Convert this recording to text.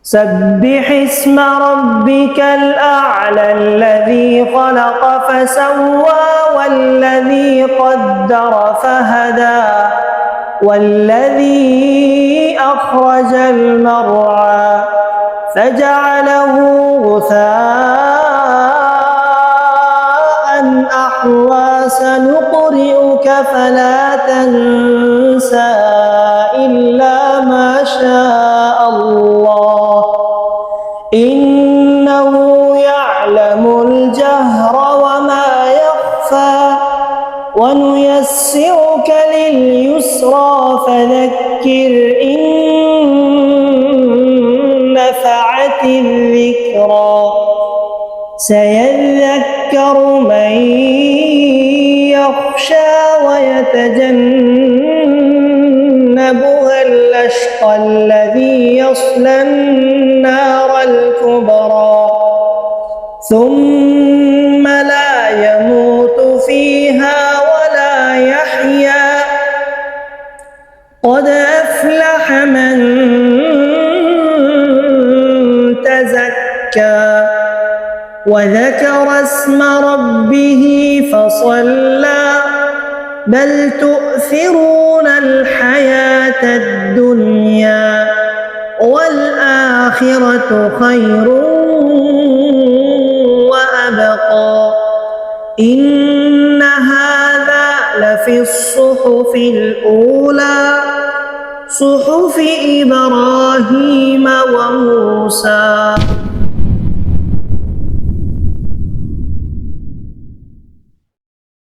سبح اسم ربك الأعلى الذي خلق فسوى والذي قدر فهدى والذي أخرج المرعى فجعله غثاء أحوى سنقرئك فلا تنسى إلا ما شاء الله إنه يعلم الجهر وما يخفى ونيسرك لليسرى فذكر إن نفعت الذكرى سيذكر من يخشى ويتجنبها الأشقى الذي يصلى النار الكبرى ثم لا يموت فيها ولا يحيا قد أفلح من تزكى وذكر اسم ربه فصلى بل تؤثرون الحياة الدنيا والآخرة خير وأبقى إن هذا لفي الصحف الأولى صحف إبراهيم وموسى.